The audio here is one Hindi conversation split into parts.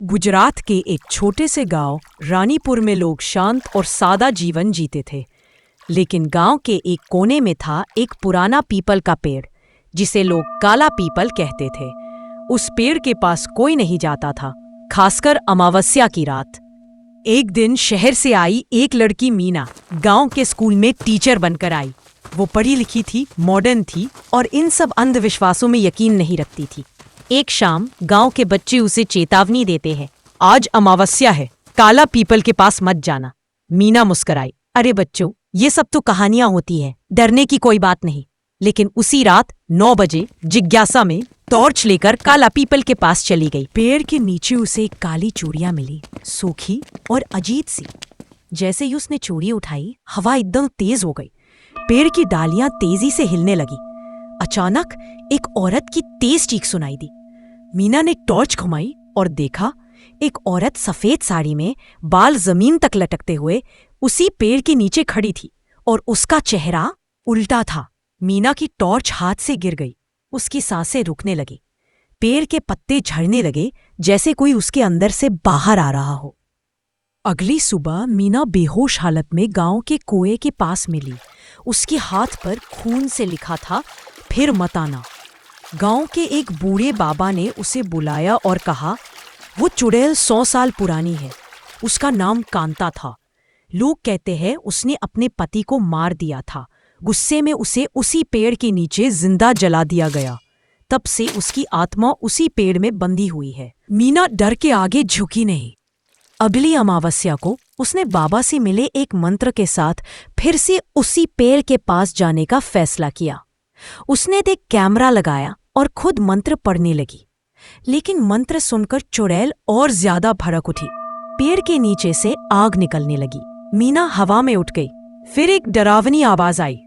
गुजरात के एक छोटे से गांव रानीपुर में लोग शांत और सादा जीवन जीते थे। लेकिन गांव के एक कोने में था एक पुराना पीपल का पेड़, जिसे लोग काला पीपल कहते थे। उस पेड़ के पास कोई नहीं जाता था, खासकर अमावस्या की रात। एक दिन शहर से आई एक लड़की मीना गांव के स्कूल में टीचर बनकर आई। वो पढ़ी लिखी थी, मॉडर्न थी और इन सब अंधविश्वासों में यकीन नहीं रखती थी। एक शाम गांव के बच्चे उसे चेतावनी देते हैं, आज अमावस्या है, काला पीपल के पास मत जाना। मीना मुस्कुराई, अरे बच्चों, ये सब तो कहानियां होती हैं, डरने की कोई बात नहीं। लेकिन उसी रात 9 बजे जिज्ञासा में टॉर्च लेकर काला पीपल के पास चली गई। पेड़ के नीचे उसे एक काली चूड़ियां मिली, सूखी और अजीब सी। जैसे ही उसने चूड़ी उठाई, हवा एकदम तेज हो गई। पेड़ की डालियां तेजी से हिलने लगी। अचानक एक औरत की तेज चीख सुनाई दी। मीना ने टॉर्च घुमाई और देखा, एक औरत सफेद साड़ी में, बाल जमीन तक लटकते हुए उसी पेड़ के नीचे खड़ी थी और उसका चेहरा उल्टा था। मीना की टॉर्च हाथ से गिर गई। उसकी सांसें रुकने लगी। पेड़ के पत्ते झड़ने लगे, जैसे कोई उसके अंदर से बाहर आ रहा हो। अगली सुबह मीना बेहोश हालत में गांव के कुएं के पास मिली। उसके हाथ पर खून से लिखा था, फिर मत आना। गांव के एक बूढ़े बाबा ने उसे बुलाया और कहा, वो चुड़ैल 100 साल पुरानी है। उसका नाम कांता था। लोग कहते हैं उसने अपने पति को मार दिया था। गुस्से में उसे उसी पेड़ के नीचे जिंदा जला दिया गया। तब से उसकी आत्मा उसी पेड़ में बंधी हुई है। मीना डर के आगे झुकी नहीं। अगली अमावस्या को उसने बाबा से मिले एक मंत्र के साथ फिर से उसी पेड़ के पास जाने का फैसला किया। उसने एक कैमरा लगाया और खुद मंत्र पढ़ने लगी। लेकिन मंत्र सुनकर चुड़ैल और ज्यादा भड़क उठी। पेड़ के नीचे से आग निकलने लगी। मीना हवा में उठ गई। फिर एक डरावनी आवाज आई,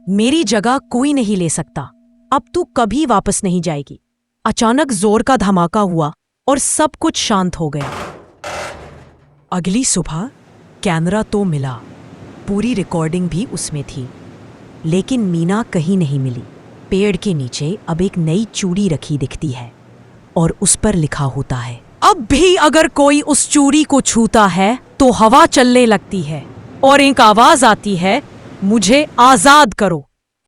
मेरी जगह कोई नहीं ले सकता, अब तू कभी वापस नहीं जाएगी। अचानक जोर का धमाका हुआ और सब कुछ शांत हो गया। अगली सुबह कैमरा तो मिला, पूरी रिकॉर्डिंग भी उसमें थी। लेकिन मीना कहीं नहीं मिली। पेड़ के नीचे अब एक नई चूड़ी रखी दिखती है और उस पर लिखा होता है, अब भी अगर कोई उस चूड़ी को छूता है तो हवा चलने लगती है और एक आवाज आती है, मुझे आजाद करो।